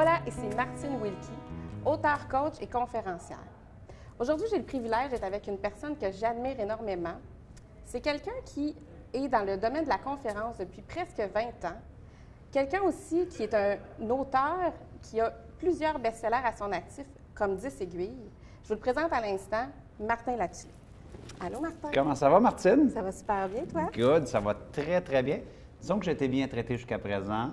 Hola, ici Martine Wilkie, auteure, coach et conférencière. Aujourd'hui, j'ai le privilège d'être avec une personne que j'admire énormément. C'est quelqu'un qui est dans le domaine de la conférence depuis presque 20 ans. Quelqu'un aussi qui est un auteur qui a plusieurs best-sellers à son actif, comme 10 aiguilles. Je vous le présente à l'instant, Martin Latulippe. Allô, Martin? Comment ça va, Martine? Ça va super bien, toi? Good, ça va très, très bien. Disons que j'ai été bien traité jusqu'à présent.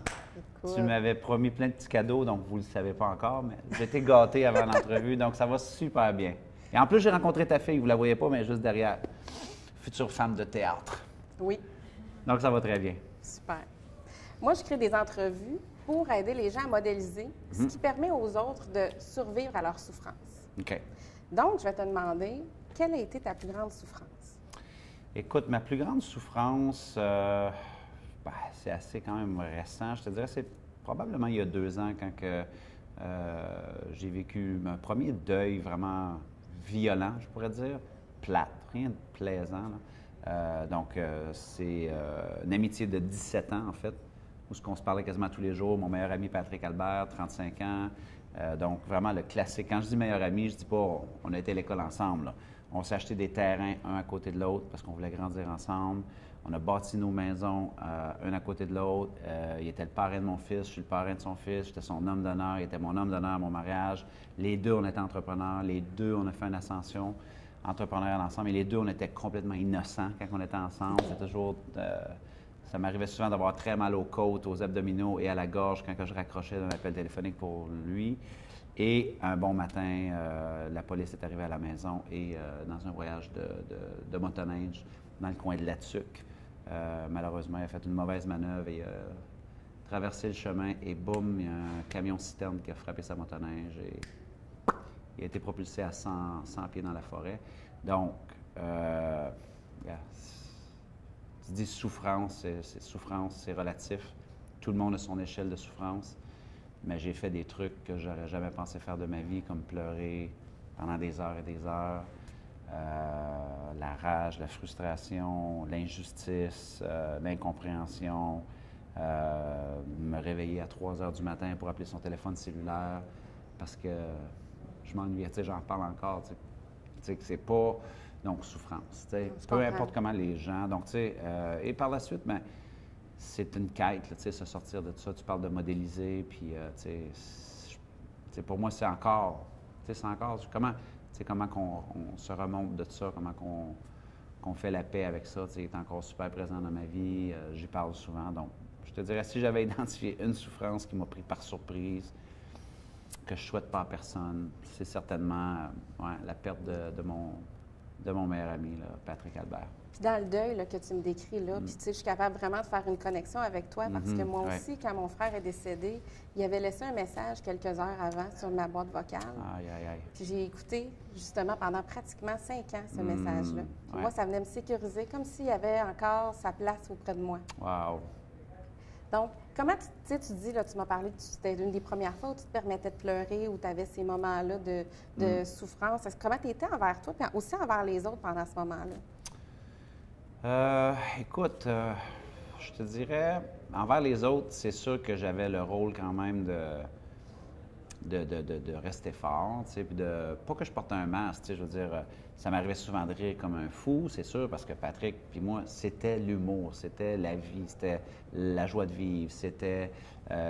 Écoute. Tu m'avais promis plein de petits cadeaux, donc vous ne le savez pas encore, mais j'ai été gâté avant l'entrevue, donc ça va super bien. Et en plus, j'ai rencontré ta fille, vous ne la voyez pas, mais juste derrière. Future femme de théâtre. Oui. Donc, ça va très bien. Super. Moi, je crée des entrevues pour aider les gens à modéliser, ce qui permet aux autres de survivre à leur souffrance. OK. Donc, je vais te demander, quelle a été ta plus grande souffrance? Écoute, ma plus grande souffrance, c'est assez quand même récent. Je te dirais, c'est probablement il y a 2 ans quand j'ai vécu mon premier deuil vraiment violent, je pourrais dire, plate, rien de plaisant. C'est une amitié de 17 ans, en fait, où on se parlait quasiment tous les jours. Mon meilleur ami, Patrick Albert, 35 ans. Donc, vraiment le classique. Quand je dis meilleur ami, je dis pas on a été à l'école ensemble, là. On s'est acheté des terrains un à côté de l'autre parce qu'on voulait grandir ensemble. On a bâti nos maisons un à côté de l'autre. Il était le parrain de mon fils, je suis le parrain de son fils, j'étais son homme d'honneur, il était mon homme d'honneur à mon mariage. Les deux, on était entrepreneurs. Les deux, on a fait une ascension entrepreneuriale ensemble. Et les deux, on était complètement innocents quand on était ensemble. C'était toujours... ça m'arrivait souvent d'avoir très mal aux côtes, aux abdominaux et à la gorge quand je raccrochais d'un appel téléphonique pour lui. Et un bon matin, la police est arrivée à la maison et dans un voyage de motoneige dans le coin de La Tuque, malheureusement, il a fait une mauvaise manœuvre et traversé le chemin et boum, il y a un camion-citerne qui a frappé sa motoneige et il a été propulsé à 100 pieds dans la forêt. Donc, tu dis souffrance, c'est relatif. Tout le monde a son échelle de souffrance. Mais j'ai fait des trucs que j'aurais jamais pensé faire de ma vie, comme pleurer pendant des heures et des heures. La rage, la frustration, l'injustice, l'incompréhension. Me réveiller à 3 heures du matin pour appeler son téléphone cellulaire parce que je m'ennuyais. Tu sais, j'en parle encore. Tu sais, que c'est pas... Donc, souffrance. Tu sais, peu importe comment les gens... Donc, tu sais, et par la suite, bien, c'est une quête, là, tu sais, se sortir de tout ça. Tu parles de modéliser, puis, tu sais, pour moi, c'est encore, tu sais, c'est encore, comment on se remonte de ça, comment qu'on fait la paix avec ça, tu sais, est encore super présent dans ma vie, j'y parle souvent. Donc, je te dirais, si j'avais identifié une souffrance qui m'a pris par surprise, que je souhaite pas à personne, c'est certainement la perte de mon meilleur ami, là, Patrick Albert. Puis dans le deuil là, que tu me décris, là, puis tu sais, je suis capable vraiment de faire une connexion avec toi parce que moi aussi, quand mon frère est décédé, il avait laissé un message quelques heures avant sur ma boîte vocale. Aïe, aïe, aïe. Puis j'ai écouté justement pendant pratiquement 5 ans ce message-là. Puis moi, ça venait me sécuriser comme s'il y avait encore sa place auprès de moi. Wow! Donc, comment tu dis, là, tu m'as parlé que c'était une des premières fois où tu te permettais de pleurer, où tu avais ces moments-là de souffrance. Comment tu étais envers toi, puis aussi envers les autres pendant ce moment-là? Écoute, je te dirais, envers les autres, c'est sûr que j'avais le rôle quand même de rester fort, tu sais, puis pas que je porte un masque, tu sais, je veux dire, ça m'arrivait souvent de rire comme un fou, c'est sûr, parce que Patrick puis moi, c'était l'humour, c'était la vie, c'était la joie de vivre, c'était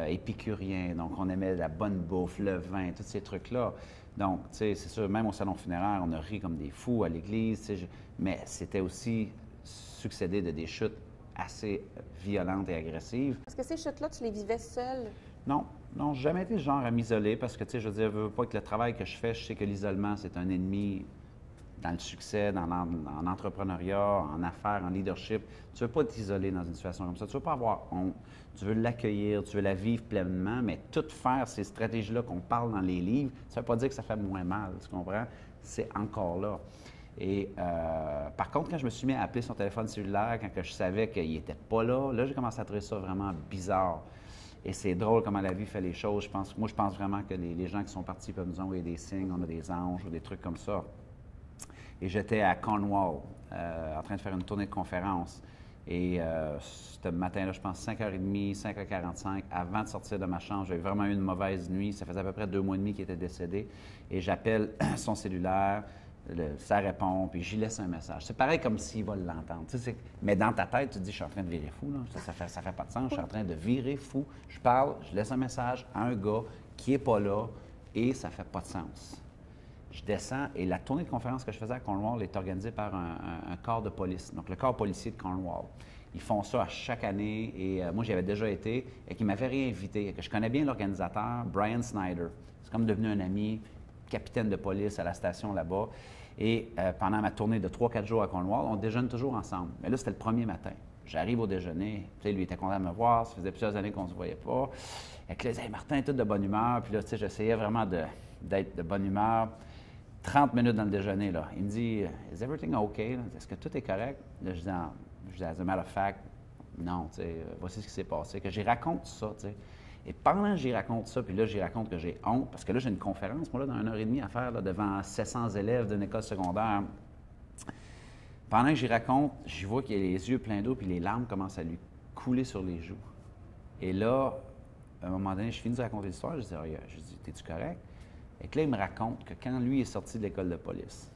épicurien, donc on aimait la bonne bouffe, le vin, tous ces trucs-là. Donc, tu sais, c'est sûr, même au salon funéraire, on a ri comme des fous à l'église, tu sais, mais c'était aussi succédé de des chutes assez violentes et agressives. Est-ce que ces chutes-là, tu les vivais seul? Non, j'ai jamais été le genre à m'isoler parce que, tu sais, je veux dire, je veux pas que le travail que je fais, je sais que l'isolement, c'est un ennemi dans le succès, en entrepreneuriat, en affaires, en leadership. Tu veux pas t'isoler dans une situation comme ça. Tu veux pas avoir honte. Tu veux l'accueillir, tu veux la vivre pleinement, mais tout faire ces stratégies-là qu'on parle dans les livres, ça veut pas dire que ça fait moins mal, tu comprends? C'est encore là. Et par contre, quand je me suis mis à appeler son téléphone cellulaire, quand je savais qu'il n'était pas là, j'ai commencé à trouver ça vraiment bizarre. Et c'est drôle comment la vie fait les choses. Moi, je pense vraiment que les gens qui sont partis peuvent nous envoyer des signes, on a des anges ou des trucs comme ça. Et j'étais à Cornwall, en train de faire une tournée de conférence. Et ce matin-là, je pense 5h30, 5h45, avant de sortir de ma chambre, j'avais vraiment eu une mauvaise nuit. Ça faisait à peu près 2 mois et demi qu'il était décédé. Et j'appelle son cellulaire, ça répond, puis j'y laisse un message. C'est pareil comme s'il va l'entendre. Tu sais, mais dans ta tête, tu te dis, je suis en train de virer fou. Là. Ça fait pas de sens. Je suis en train de virer fou. Je parle, je laisse un message à un gars qui n'est pas là et ça fait pas de sens. Je descends et la tournée de conférence que je faisais à Cornwall est organisée par un corps de police, donc le corps policier de Cornwall. Ils font ça à chaque année et moi, j'y avais déjà été et qui m'avait réinvité. Je connais bien l'organisateur, Brian Snyder. C'est comme devenu un ami, capitaine de police à la station là-bas. Et pendant ma tournée de 3-4 jours à Cornwall, on déjeune toujours ensemble. Mais là, c'était le premier matin. J'arrive au déjeuner. Tu sais, lui était content de me voir. Ça faisait plusieurs années qu'on ne se voyait pas. Et que là, hey, Martin est tout de bonne humeur. Puis là, tu sais, j'essayais vraiment d'être de bonne humeur. 30 minutes dans le déjeuner, là. Il me dit, « Is everything okay? Est-ce que tout est correct? » Là, je dis, as a matter of fact, non, tu sais, voici ce qui s'est passé. Que j'y raconte ça, tu sais. Et pendant que j'y raconte ça, puis là, j'y raconte que j'ai honte, parce que là, j'ai une conférence, moi, là, dans 1h30 à faire, là, devant 700 élèves d'une école secondaire. Pendant que j'y raconte, je vois qu'il a les yeux pleins d'eau, puis les larmes commencent à lui couler sur les joues. Et là, à un moment donné, je finis de raconter l'histoire, je dis, t'es-tu correct? Et que là, il me raconte que quand lui est sorti de l'école de police,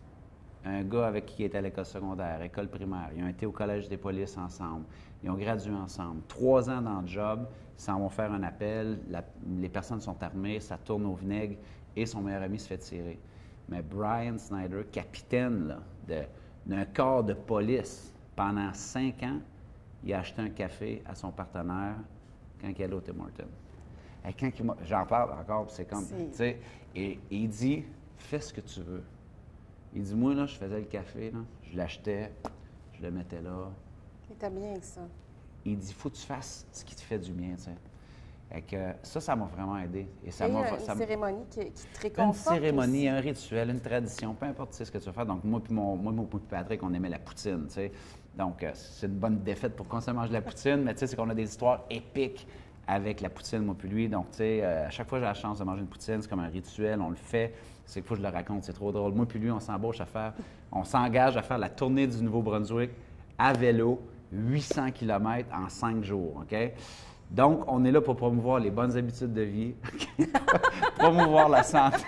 un gars avec qui il était à l'école secondaire, école primaire, ils ont été au collège des polices ensemble, ils ont gradué ensemble, 3 ans dans le job, ils s'en vont faire un appel, les personnes sont armées, ça tourne au vinaigre et son meilleur ami se fait tirer. Mais Brian Snyder, capitaine là, d'un corps de police, pendant 5 ans, il a acheté un café à son partenaire quand il allait au Tim Hortons. Et quand j'en parle encore, c'est comme, tu sais, et il dit, fais ce que tu veux. Il dit, moi, là, je faisais le café, là, je l'achetais, je le mettais là. Il était bien avec ça. Il dit, faut que tu fasses ce qui te fait du bien, tu sais. Et que ça m'a vraiment aidé. Et ça une ça cérémonie qui te réconforte. Une cérémonie, aussi. un rituel, une tradition, peu importe ce que tu vas faire. Donc, moi et Patrick, on aimait la poutine, tu sais. Donc, c'est une bonne défaite pour qu'on se mange de la poutine, mais tu sais, c'est qu'on a des histoires épiques avec la poutine, moi puis lui. Donc, tu sais, à chaque fois que j'ai la chance de manger une poutine, c'est comme un rituel, on le fait. C'est qu'il faut que je le raconte, c'est trop drôle. Moi puis lui, on s'engage à faire la tournée du Nouveau-Brunswick à vélo, 800 km en 5 jours, OK? Donc, on est là pour promouvoir les bonnes habitudes de vie, promouvoir la santé.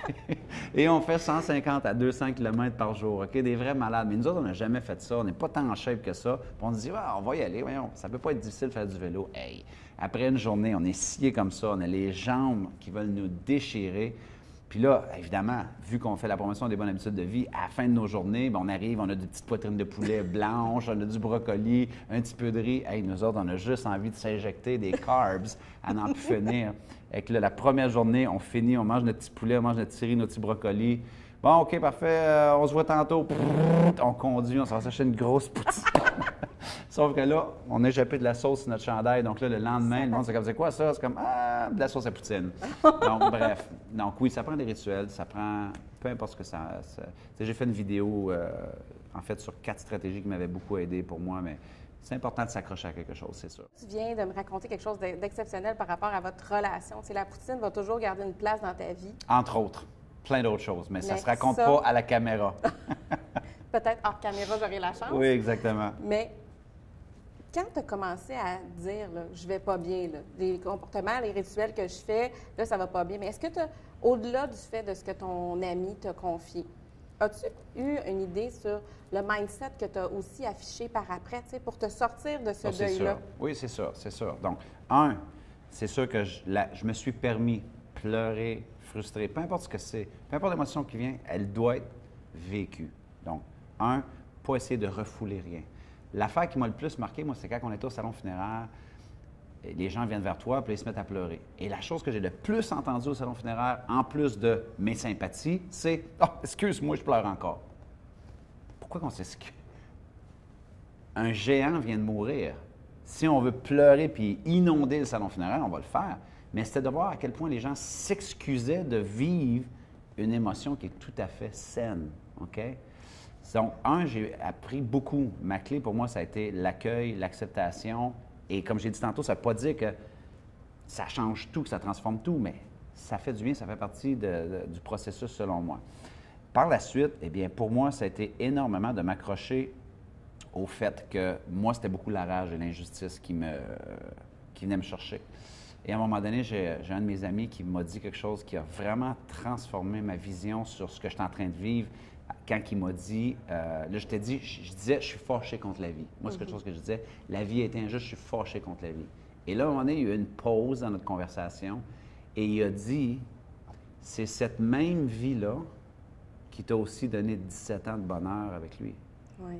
Et on fait 150 à 200 km par jour, OK? Des vrais malades. Mais nous autres, on n'a jamais fait ça. On n'est pas tant en shape que ça. Puis on se dit, ah, on va y aller, voyons. Ça ne peut pas être difficile de faire du vélo. Hey! Après une journée, on est scié comme ça. On a les jambes qui veulent nous déchirer. Puis là, évidemment, vu qu'on fait la promotion des bonnes habitudes de vie, à la fin de nos journées, bien, on arrive, on a des petites poitrines de poulet blanches, on a du brocoli, un petit peu de riz. Hey, nous autres, on a juste envie de s'injecter des carbs à n'en plus finir. Et que là, la première journée, on finit, on mange notre petit poulet, on mange notre petit riz, notre petit brocoli. Bon, OK, parfait, on se voit tantôt. On conduit, on s'en va s'acheter une grosse poutine. Sauf que là, on a échappé de la sauce sur notre chandail. Donc là, le lendemain, le monde, c'est comme, c'est quoi ça? C'est comme, ah, de la sauce à poutine. Donc, bref. Donc, oui, ça prend des rituels, ça prend, peu importe ce que ça j'ai fait une vidéo, en fait, sur 4 stratégies qui m'avaient beaucoup aidé pour moi, mais c'est important de s'accrocher à quelque chose, c'est sûr. Tu viens de me raconter quelque chose d'exceptionnel par rapport à votre relation. C'est la poutine va toujours garder une place dans ta vie. Entre autres. Plein d'autres choses, mais ça ne se raconte pas à la caméra. Peut-être hors caméra, j'aurai la chance. Oui, exactement. Mais quand tu as commencé à dire, là, je vais pas bien, là, les comportements, les rituels que je fais, là, ça va pas bien, mais est-ce que tu as, au-delà du fait de ce que ton ami t'a confié, as-tu eu une idée sur le mindset que tu as aussi affiché par après, tu sais, pour te sortir de ce deuil-là? Oui, c'est sûr, c'est sûr. Donc, c'est sûr que je me suis permis pleurer, frustré, peu importe ce que c'est, peu importe l'émotion qui vient, elle doit être vécue. Donc, pas essayer de refouler rien. L'affaire qui m'a le plus marqué, moi, c'est quand on était au salon funéraire, les gens viennent vers toi, puis ils se mettent à pleurer. Et la chose que j'ai le plus entendue au salon funéraire, en plus de mes sympathies, c'est « Oh, excuse-moi, je pleure encore. » Pourquoi qu'on s'excuse? Un géant vient de mourir. Si on veut pleurer puis inonder le salon funéraire, on va le faire. Mais c'était de voir à quel point les gens s'excusaient de vivre une émotion qui est tout à fait saine. OK? Donc, j'ai appris beaucoup. Ma clé, pour moi, ça a été l'accueil, l'acceptation. Et comme j'ai dit tantôt, ça ne veut pas dire que ça change tout, que ça transforme tout, mais ça fait du bien, ça fait partie du processus, selon moi. Par la suite, eh bien, pour moi, ça a été énormément de m'accrocher au fait que moi, c'était beaucoup la rage et l'injustice qui venait me chercher. Et à un moment donné, j'ai un de mes amis qui m'a dit quelque chose qui a vraiment transformé ma vision sur ce que j'étais en train de vivre. Quand il m'a dit, là, je disais, je suis fâché contre la vie. Moi, c'est quelque chose que je disais, la vie est injuste, je suis fâché contre la vie. Et là, à un moment donné, il y a eu une pause dans notre conversation et il a dit, c'est cette même vie-là qui t'a aussi donné 17 ans de bonheur avec lui. Oui.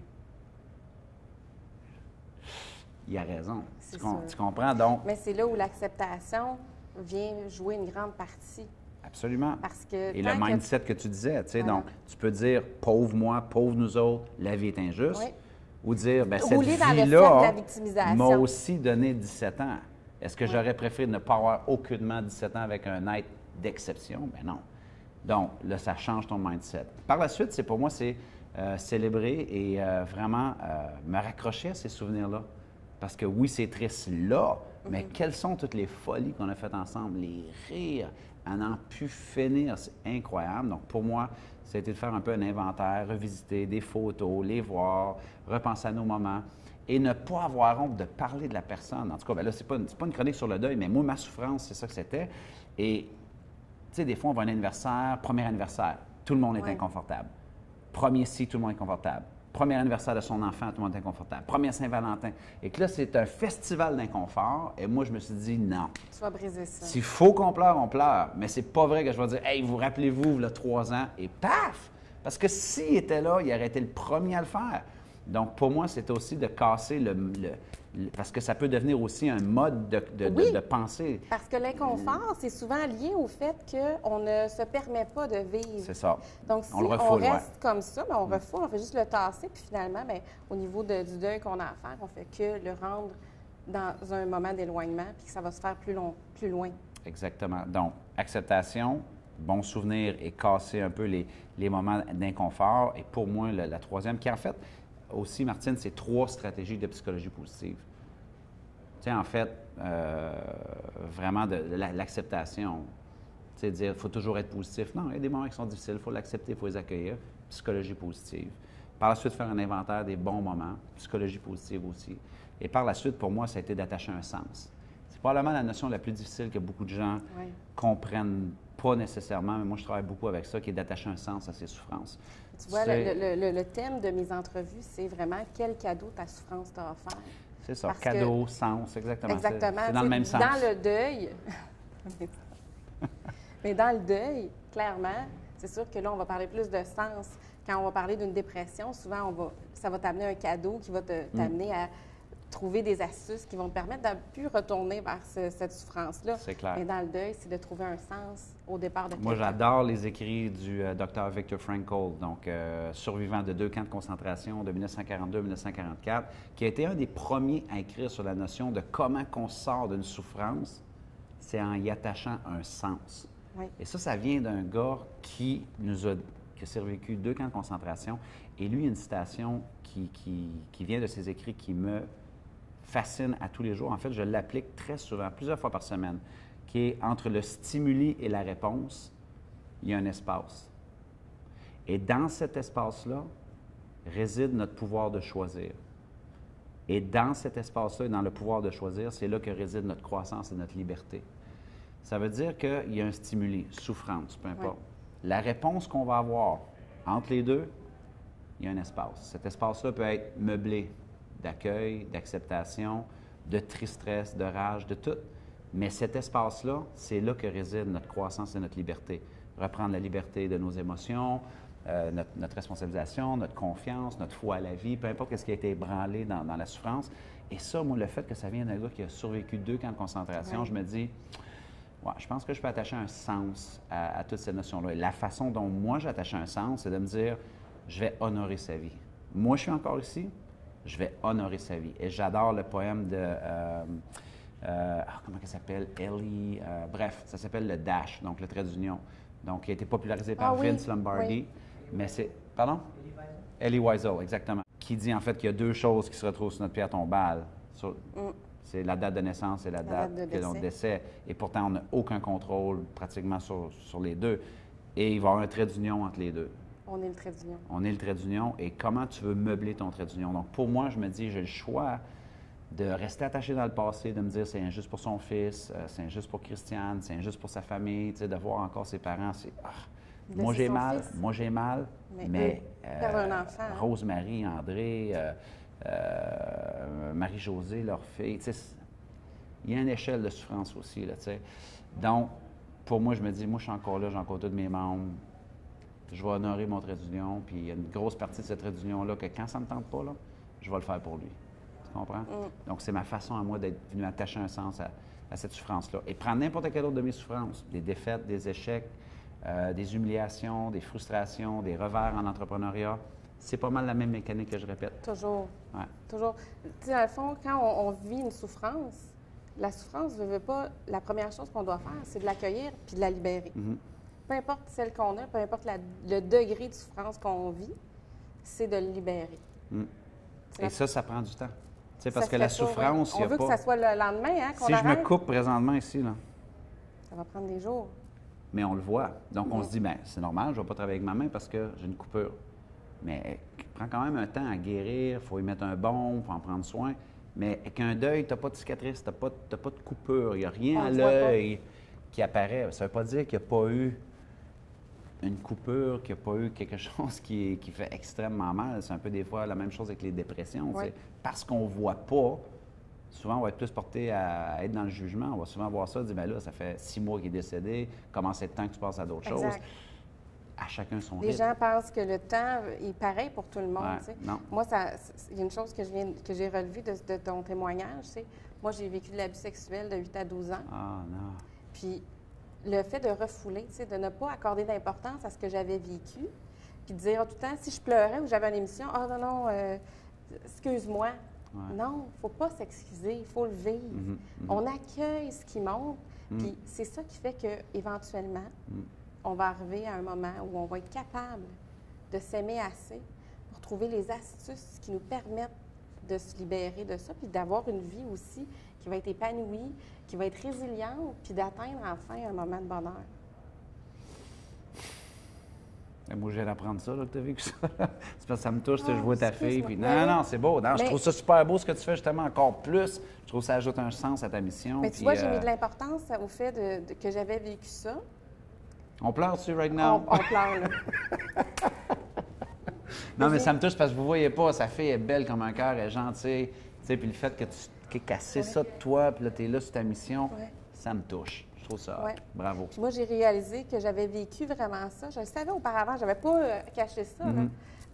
Il a raison. C'est Tu comprends? Donc, mais c'est là où l'acceptation vient jouer une grande partie. absolument. Parce que et le mindset que tu disais, tu sais, Voilà. donc, tu peux dire pauvre moi, pauvre nous autres, la vie est injuste. Oui. Ou dire, bien, cette Rouler dans le cercle de vie-là la victimisation. m'a aussi donné 17 ans. Est-ce que j'aurais préféré ne pas avoir aucunement 17 ans avec un être d'exception? Bien non. Donc, là, ça change ton mindset. Par la suite, pour moi, c'est célébrer et vraiment me raccrocher à ces souvenirs-là. Parce que oui, c'est triste là, mais quelles sont toutes les folies qu'on a faites ensemble, les rires, à n'en plus finir, c'est incroyable. Donc pour moi, ça a été de faire un peu un inventaire, revisiter des photos, les voir, repenser à nos moments et ne pas avoir honte de parler de la personne. En tout cas, bien là, c'est pas une chronique sur le deuil, mais moi, ma souffrance, c'est ça que c'était. Et tu sais, des fois, on va à un anniversaire, premier anniversaire, tout le monde est inconfortable. Premier ci, tout le monde est confortable. Premier anniversaire de son enfant, tout le monde est inconfortable. Premier Saint-Valentin. Et que là, c'est un festival d'inconfort. Et moi, je me suis dit, non. Tu vas briser ça. S'il faut qu'on pleure, on pleure. Mais c'est pas vrai que je vais dire, hey, vous rappelez-vous, il y a 3 ans, et paf! Parce que s'il était là, il aurait été le premier à le faire. Donc, pour moi, c'est aussi de casser parce que ça peut devenir aussi un mode de pensée. Parce que l'inconfort, c'est souvent lié au fait qu'on ne se permet pas de vivre. C'est ça. Donc, si On le on refoule, reste comme ça, bien, on refoule, on fait juste le tasser, puis finalement, bien, au niveau du deuil qu'on a à faire, on fait que le rendre dans un moment d'éloignement, puis que ça va se faire plus loin. Exactement. Donc, acceptation, bon souvenir et casser un peu les moments d'inconfort. Et pour moi, la troisième, qui en fait, aussi, Martine, c'est 3 stratégies de psychologie positive. Tu sais, en fait, vraiment de l'acceptation. Tu sais, dire, il faut toujours être positif. Non, il y a des moments qui sont difficiles, il faut l'accepter, il faut les accueillir. Psychologie positive. Par la suite, faire un inventaire des bons moments. Psychologie positive aussi. Et par la suite, pour moi, ça a été d'attacher un sens. C'est probablement la notion la plus difficile que beaucoup de gens comprennent pas nécessairement, mais moi, je travaille beaucoup avec ça, qui est d'attacher un sens à ses souffrances. Tu vois, le thème de mes entrevues, c'est vraiment quel cadeau ta souffrance t'a offert. C'est ça, cadeau, sens, exactement. Exactement. C'est dans le même sens. Dans le deuil, mais dans le deuil, clairement, c'est sûr que là, on va parler plus de sens. Quand on va parler d'une dépression, souvent, ça va t'amener un cadeau qui va t'amener à trouver des astuces qui vont te permettre de ne plus retourner vers cette souffrance-là. C'est clair. Mais dans le deuil, c'est de trouver un sens au départ de quelqu'un. Moi, j'adore les écrits du Dr. Viktor Frankl, donc survivant de 2 camps de concentration de 1942-1944, qui a été un des premiers à écrire sur la notion de comment qu'on sort d'une souffrance, c'est en y attachant un sens. Oui. Et ça vient d'un gars qui a survécu 2 camps de concentration. Et lui, il y a une citation qui vient de ses écrits qui me fascine à tous les jours. En fait, je l'applique très souvent, plusieurs fois par semaine, qui est entre le stimuli et la réponse, il y a un espace. Et dans cet espace-là réside notre pouvoir de choisir. Et dans cet espace-là, et dans le pouvoir de choisir, c'est là que réside notre croissance et notre liberté. Ça veut dire qu'il y a un stimuli, souffrance, peu importe. Oui. La réponse qu'on va avoir entre les deux, il y a un espace. Cet espace-là peut être meublé d'accueil, d'acceptation, de tristesse, de rage, de tout. Mais cet espace-là, c'est là que réside notre croissance et notre liberté. Reprendre la liberté de nos émotions, notre responsabilisation, notre confiance, notre foi à la vie, peu importe ce qui a été ébranlé dans la souffrance. Et ça, moi, le fait que ça vient d'un gars qui a survécu 2 camps de concentration, je me dis, ouais, je pense que je peux attacher un sens à toute cette notion-là. Et la façon dont moi j'attache un sens, c'est de me dire, je vais honorer sa vie. Moi, je suis encore ici, je vais honorer sa vie. Et j'adore le poème de, comment elle s'appelle? Ellie, bref, ça s'appelle le Dash, donc le trait d'union. Donc, qui a été popularisé par Vince Lombardi. Oui. Mais c'est, pardon? Elie Wiesel, exactement. Qui dit en fait qu'il y a 2 choses qui se retrouvent sur notre pierre tombale. C'est la date de naissance et la date de notre décès. Et pourtant, on n'a aucun contrôle pratiquement sur les 2. Et il va y avoir un trait d'union entre les 2. On est le trait d'union. On est le trait d'union et comment tu veux meubler ton trait d'union. Donc, pour moi, je me dis, j'ai le choix de rester attaché dans le passé, de me dire c'est injuste pour son fils, c'est injuste pour Christiane, c'est injuste pour sa famille, tu sais, de voir encore ses parents, c'est moi j'ai mal, mais perdre un enfant, hein? Rosemary, André, Marie-Josée, leur fille, tu sais, il y a une échelle de souffrance aussi, là, tu sais. Donc, pour moi, je me dis, moi je suis encore là, j'ai encore tous mes membres, je vais honorer mon trait d'union, puis il y a une grosse partie de ce trait d'union-là que quand ça ne me tente pas, là, je vais le faire pour lui. Tu comprends? Donc, c'est ma façon à moi d'être venu attacher un sens à cette souffrance-là. Et prendre n'importe quelle autre de mes souffrances, des défaites, des échecs, des humiliations, des frustrations, des revers en entrepreneuriat, c'est pas mal la même mécanique que je répète. Toujours. Ouais. Toujours. Tu sais, dans le fond, quand on vit une souffrance, la souffrance ne veut pas. La première chose qu'on doit faire, c'est de l'accueillir puis de la libérer. Peu importe celle qu'on a, peu importe le degré de souffrance qu'on vit, c'est de le libérer. Et ça prend du temps. Tu sais, parce Ça que se la fait pas, souffrance, il y On a veut pas... que ça soit le lendemain, hein, qu'on Si je arrête. me coupe présentement ici, là, Ça va prendre des jours. mais on le voit. Donc, on se dit, bien, c'est normal, je ne vais pas travailler avec ma main parce que j'ai une coupure. Mais prend quand même un temps à guérir, il faut y mettre un baume, il faut en prendre soin. Mais avec un deuil, tu n'as pas de cicatrice, tu n'as pas de coupure, il n'y a rien On à le voit pas. l'œil qui apparaît. Ça ne veut pas dire qu'il n'y a pas eu une coupure, qu'il n'y a pas eu quelque chose qui fait extrêmement mal. C'est un peu des fois la même chose avec les dépressions. Oui. Tu sais. Parce qu'on ne voit pas, souvent on va être plus porté à être dans le jugement. On va souvent voir ça, dire, bien là, ça fait 6 mois qu'il est décédé, comment c'est le temps que tu passes à d'autres choses? Exact. À chacun son Les rythme. gens pensent que le temps est pareil pour tout le monde. Ouais, tu sais. non. Moi, il y a une chose que j'ai relevée de ton témoignage. C'est, moi, j'ai vécu de l'abus sexuel de 8 à 12 ans. Ah non. Puis le fait de refouler, tu sais, de ne pas accorder d'importance à ce que j'avais vécu, puis de dire tout le temps, si je pleurais ou j'avais une émission, « Ah non, excuse-moi. Ouais. Non, il ne faut pas s'excuser, il faut le vivre. On accueille ce qui monte, puis c'est ça qui fait qu'éventuellement, on va arriver à un moment où on va être capable de s'aimer assez pour trouver les astuces qui nous permettent de se libérer de ça, puis d'avoir une vie aussi qui va être épanouie, qui va être résiliente, puis d'atteindre enfin un moment de bonheur. Et moi, je viens d'apprendre ça, là, que tu as vécu ça. C'est parce que ça me touche, tu sais, je Ah, vois ta fille, excuse-moi. puis Mais non, oui. c'est beau. Non, je Mais- trouve ça super beau ce que tu fais, justement, encore plus. Je trouve que ça ajoute un sens à ta mission. Mais tu puis, vois, j'ai mis de l'importance au fait que j'avais vécu ça. On pleure dessus right now? On pleure, là. Non, mais ça me touche parce que vous voyez pas, sa fille est belle comme un cœur, elle est gentille. Tu sais, puis le fait que tu aies cassé ça de toi, puis là, tu es là sur ta mission, Ouais. ça me touche. Je trouve ça hot. Ouais. Bravo. Puis moi, j'ai réalisé que j'avais vécu vraiment ça. Je le savais auparavant, je n'avais pas caché ça, là.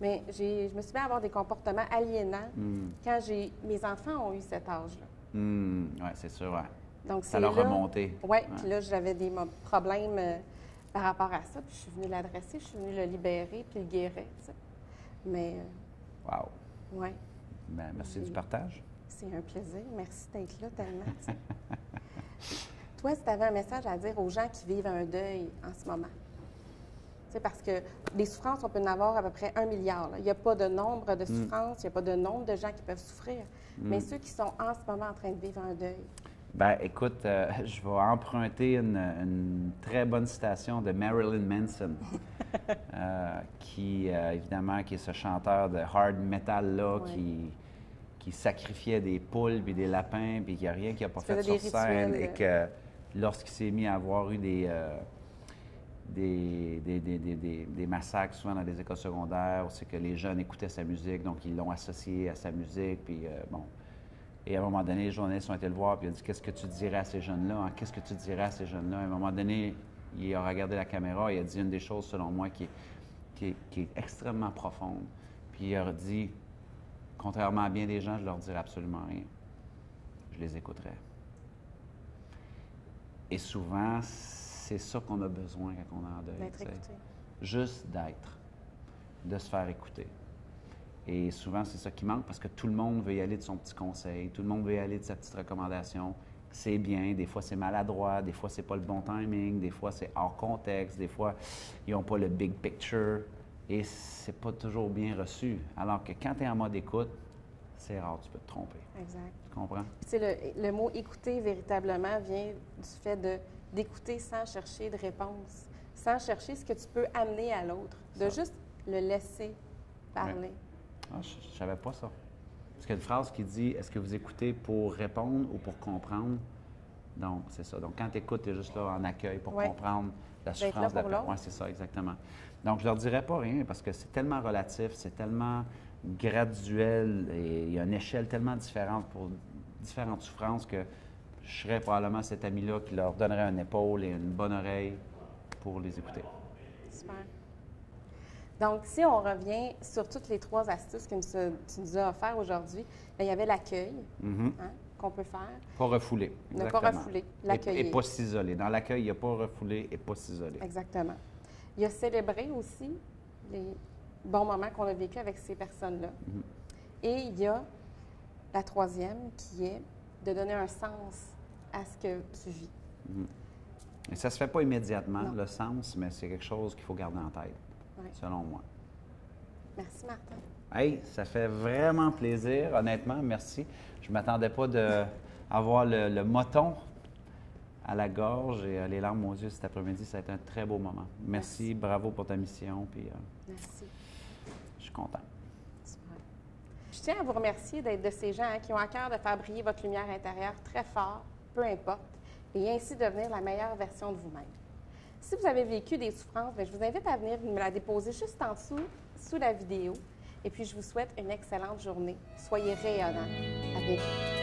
Mais je me suis mis à avoir des comportements aliénants quand mes enfants ont eu cet âge-là. Oui, c'est sûr, ouais. Donc, Ça leur a remonté. Oui, Ouais. puis là, j'avais des problèmes par rapport à ça, puis je suis venue l'adresser, je suis venue le libérer, puis le guérir, tu sais. Mais, Wow. oui, Ben, merci du partage. c'est un plaisir. Merci d'être là tellement, tu sais. Toi, si tu avais un message à dire aux gens qui vivent un deuil en ce moment, tu sais, parce que des souffrances, on peut en avoir à peu près 1 milliard. Là. Il n'y a pas de nombre de souffrances, il n'y a pas de nombre de gens qui peuvent souffrir. Mais ceux qui sont en ce moment en train de vivre un deuil, Ben, écoute, je vais emprunter une très bonne citation de Marilyn Manson, qui, évidemment, qui est ce chanteur de hard metal-là, Ouais. qui sacrifiait des poules puis des lapins, puis qu'il n'y a rien qu'il n'a pas fait faisait sur des scène, rituels, et que lorsqu'il s'est mis à avoir eu des massacres, souvent dans des écoles secondaires, où c'est que les jeunes écoutaient sa musique, donc ils l'ont associé à sa musique, puis bon... Et à un moment donné, les journalistes ont été le voir, puis il a dit, qu'est-ce que tu dirais à ces jeunes-là? Hein? Qu'est-ce que tu dirais à ces jeunes-là? À un moment donné, il a regardé la caméra, il a dit une des choses, selon moi, qui est extrêmement profonde. Puis il a dit, contrairement à bien des gens, je leur dirai absolument rien. Je les écouterai. Et souvent, c'est ça qu'on a besoin quand on est en deuil. d'être tu sais. écouté. Juste d'être, de se faire écouter. Et souvent, c'est ça qui manque parce que tout le monde veut y aller de son petit conseil, tout le monde veut y aller de sa petite recommandation. C'est bien, des fois c'est maladroit, des fois c'est pas le bon timing, des fois c'est hors contexte, des fois ils n'ont pas le big picture et c'est pas toujours bien reçu. Alors que quand tu es en mode écoute, c'est rare, tu peux te tromper. Exact. Tu comprends? Tu sais, le mot écouter véritablement vient du fait d'écouter sans chercher de réponse, sans chercher ce que tu peux amener à l'autre, de Ça. juste le laisser parler. Ah, je ne savais pas ça. Parce qu'il y a une phrase qui dit, est-ce que vous écoutez pour répondre ou pour comprendre? Donc, c'est ça. Donc, quand tu écoutes, tu es juste là en accueil pour comprendre la souffrance de la personne. Oui, c'est ça, exactement. Donc, je ne leur dirais pas rien parce que c'est tellement relatif, c'est tellement graduel et il y a une échelle tellement différente pour différentes souffrances que je serais probablement cet ami-là qui leur donnerait une épaule et une bonne oreille pour les écouter. Super. Donc, si on revient sur toutes les 3 astuces que tu nous as offertes aujourd'hui, il y avait l'accueil qu'on peut faire. Pas refouler. Ne pas refouler, l'accueillir. Et pas s'isoler. Dans l'accueil, il n'y a pas refouler et pas s'isoler. Exactement. Il y a célébrer aussi les bons moments qu'on a vécus avec ces personnes-là. Et il y a la 3e qui est de donner un sens à ce que tu vis. Et ça ne se fait pas immédiatement, le sens, mais c'est quelque chose qu'il faut garder en tête, selon moi. Merci, Martin. Hey, ça fait vraiment plaisir, honnêtement, merci. Je ne m'attendais pas d'avoir le moton à la gorge et les larmes aux yeux cet après-midi. Ça a été un très beau moment. Merci. Bravo pour ta mission. Puis, merci. Je suis content. Super. Je tiens à vous remercier d'être de ces gens qui ont à cœur de faire briller votre lumière intérieure très fort, peu importe, et ainsi devenir la meilleure version de vous-même. Si vous avez vécu des souffrances, je vous invite à venir me la déposer juste en dessous, sous la vidéo. Et puis, je vous souhaite une excellente journée. Soyez rayonnants. À bientôt.